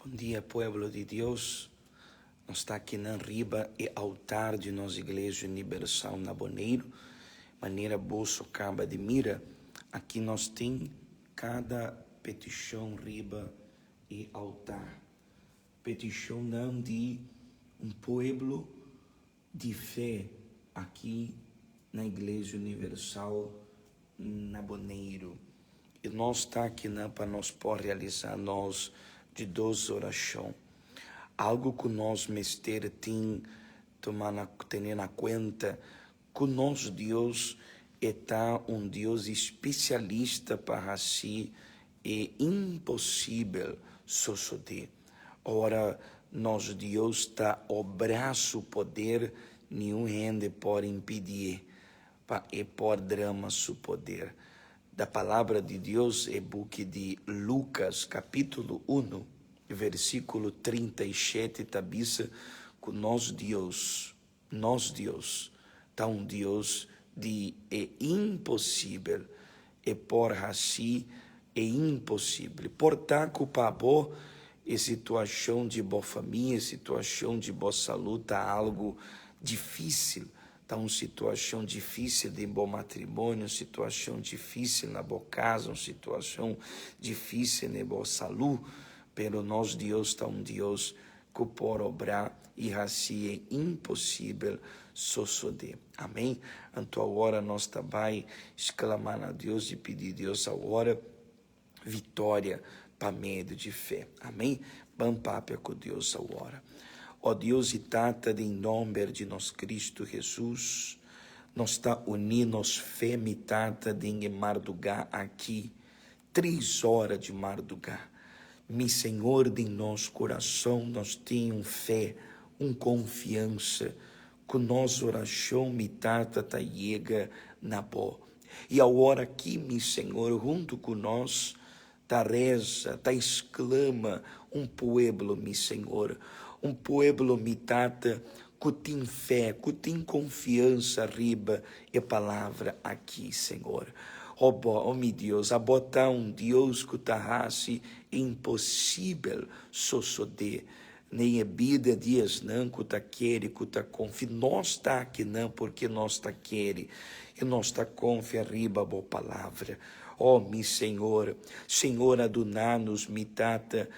Bom dia, povo de Deus. Nós está aqui na riba e altar de nossa Igreja Universal na Boneiro. Maneira bolso caba de mira. Aqui nós tem cada petição riba e altar. Petição não de um povo de fé aqui na Igreja Universal na Boneiro. E nós está aqui para nós poder realizar nós de 2 orações. Algo que nós mestre tem tendo na conta que nosso Deus está Deus especialista para si, é impossível suceder. Ora, nosso Deus está o braço poder, nenhum rende pode impedir, e por drama seu poder. Da palavra de Deus é book de Lucas, capítulo 1, versículo 37, tabisa que nosso Deus, está Deus de é impossível, e por assim é impossível. Portanto, para boa situação de boa família, situação de boa saúde, está algo difícil. Está uma situação difícil de bom matrimônio, situação difícil na boa casa, uma situação difícil na boa saúde, pero nosso Deus está Deus que pode obrar e assim é impossível suceder. Amém? Então agora nós também exclamar a Deus e pedir a Deus agora vitória para meio de fé. Amém? Bom papo com Deus agora. Ó Deus e Tata, em nome de nosso Cristo Jesus, nós está unindo fé e Tata de madrugada aqui, 3 horas de madrugada. Mi Senhor, de nosso coração, nós temos fé, confiança, que nossa oração, mi Tata, tá chega na boa. E agora aqui, mi Senhor, junto com nós, tá reza, tá exclama povo, mi Senhor, povo, mi Tata, que tem fé, que tem confiança, riba e palavra aqui, Senhor. Oh, meu Deus, a botar Deus que está assim, impossível suceder. Nem é vida dias não, que está querendo, que está confia. Nós está aqui não, porque nós está querendo. E nós está confia, riba a boa palavra. Oh, meu Senhor, Senhor, adunar-nos, mi Tata,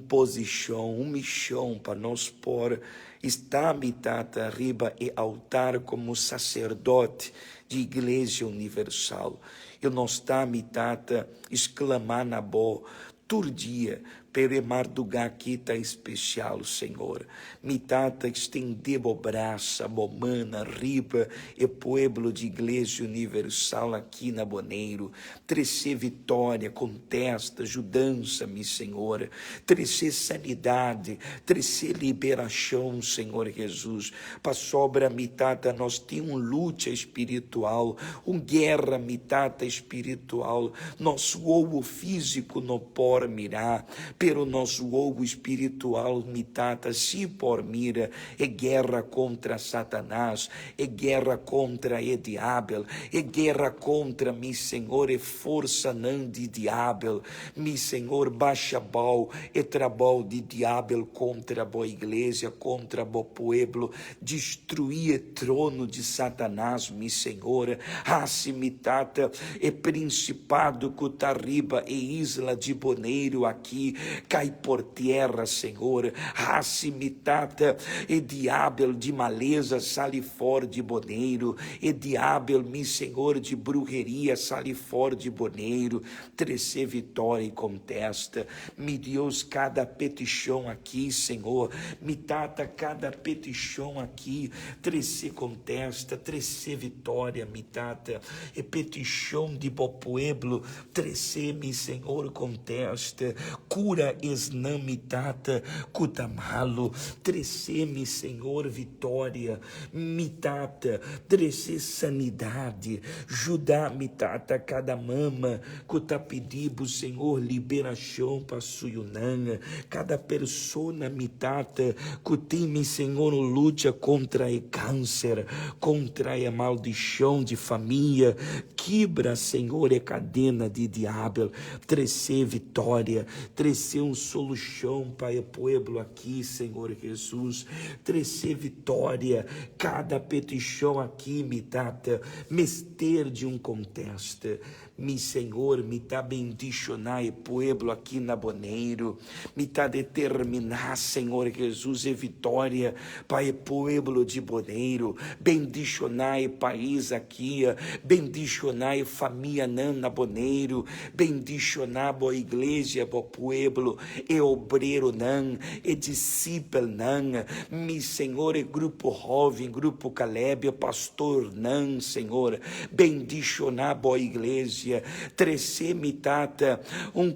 posição, missão para nós pôr, está, mi Tata, riba e altar como sacerdote de Igreja Universal. E nós está, mi Tata, exclamar na boa, todo dia, pelo madrugada aqui está especial, Senhor. Mi Tata, estender o braço, a momana, riba, e povo de Igreja Universal aqui na Boneiro, trecer vitória, contesta, ajudança, mi Senhor, trecer sanidade, trecer liberação, Senhor Jesus. Para sobra, mi Tata, nós temos luta espiritual, guerra, mi Tata, espiritual. Nosso ovo físico não pode mirar, pero nosso ovo espiritual, mi Tata, se por mira, é guerra contra Satanás, é guerra contra o diabo, é guerra contra, mi Senhor, é força não de diabo, mi Senhor, baixa bal, é trabalho de diabo contra a boa igreja, contra o povo, destruir o trono de Satanás, mi Senhor, assim, mi Tata, é principado que está riba, é isla de Boneiro aqui, cai por terra, Senhor, assim, mi Tata, e diabo de maleza, sale fora de Boneiro, e diabo, mi Senhor, de bruxeria, sale fora de Boneiro, trecer vitória e contesta, mi Deus, cada petição aqui, Senhor, mi Tata, cada petição aqui, trecer contesta, trecer vitória, mi Tata, e petição de bo pueblo, trecer, mi Senhor, contesta, cura esnã, mi Tata, cuta malo, trecer, mi Senhor, vitória, mi Tata, trecer sanidade, ajudar, mi Tata, cada mama, cuta pedido, Senhor, liberação para Suyunanga, cada persona, mi Tata, que tem, mi Senhor, luta contra o câncer, contra a maldição de família, quebra, Senhor, a cadena de diabo, trecer vitória, vitória, trazer solução para o povo aqui, Senhor Jesus, trazer vitória, cada petição aqui, me tata, mester de contexto, mi Senhor, me tá bendicionar o povo aqui na Boneiro, me tá determinar, Senhor Jesus, e vitória para o povo de Boneiro, bendicionar o país aqui, bendicionar a família na Boneiro, bendicionar a igreja, o povo, e obreiro não, e discípulo não, mi Senhor, e grupo jovem, grupo Caleb, pastor não, Senhor, bendicionar a igreja, trazer, mitata,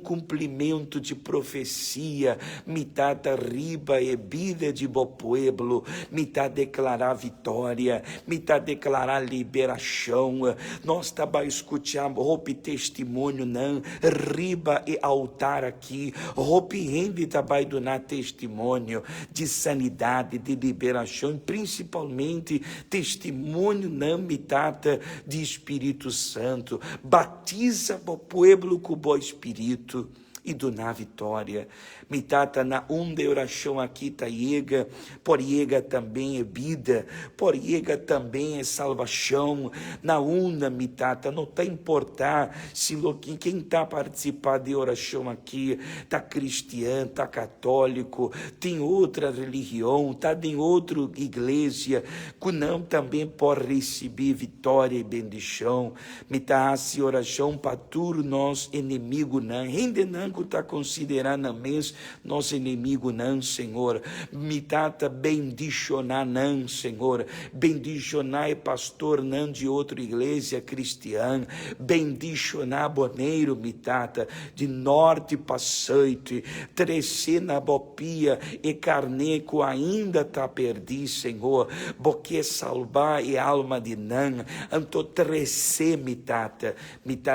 cumprimento de profecia, mitata, riba e vida de bo pueblo, mitata, declarar vitória, mitata, declarar liberação, nós taba escutar roupa testemunho não, riba e altar aqui, roupa rende taba donar testemunho de sanidade, de liberação, principalmente testemunho não, mitata, de Espírito Santo, batiza o povo com o bom Espírito e donar vitória. Mitata na de oração aqui tá iega, por iega também é vida, por iega também é salvação. Na mitata, não tá importar se quem tá participando de oração aqui tá cristiano, tá católico, tem outra religião, tá em outra igreja, que não também pode receber vitória e bendição. Mitata, oração para todos nós inimigo não, rende não que tá considerando a mês nosso inimigo não, Senhor, mitata bendicionar não, Senhor, bendicionar pastor não de outra igreja cristiana, bendicionar boneiro, mitata, de norte para seite, trecer na bopia e carneco ainda tá perdido, Senhor, porque salvar e alma de não, anto trecer, mitata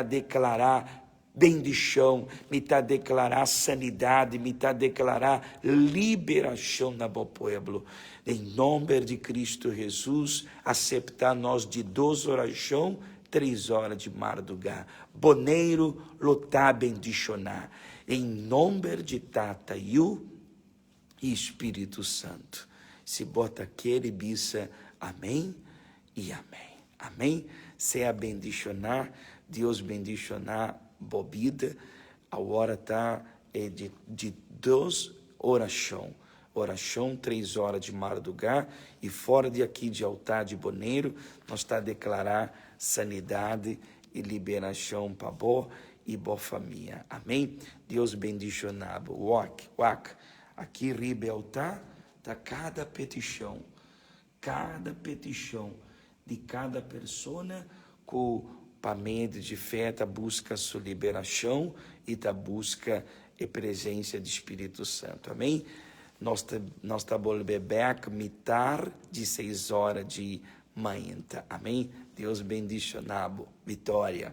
declarar bendição, me tá declarar sanidade, me tá declarar liberação na bo pueblo. Em nome de Cristo Jesus, aceptar nós de 2 oração, 3 horas de madrugada. Boneiro, lutar, bendicionar. Em nome de Tata e Espírito Santo. Se bota aquele bisa, amém e amém. Amém? Seja bendicionar, Deus bendicionar, bobida, a hora tá de 2 oração, 3 horas de madrugada, e fora de aqui de altar de Boneiro, nós tá a declarar sanidade e liberação para boa e boa família, amém? Deus bendicionado, wak, aqui ribe altar, tá cada petição de cada pessoa com medo de fé, tá busca sua liberação e tá busca a presença do Espírito Santo, amém? Nós tá back mitar de 6 horas de manhã, amém? Deus bendicionado, vitória.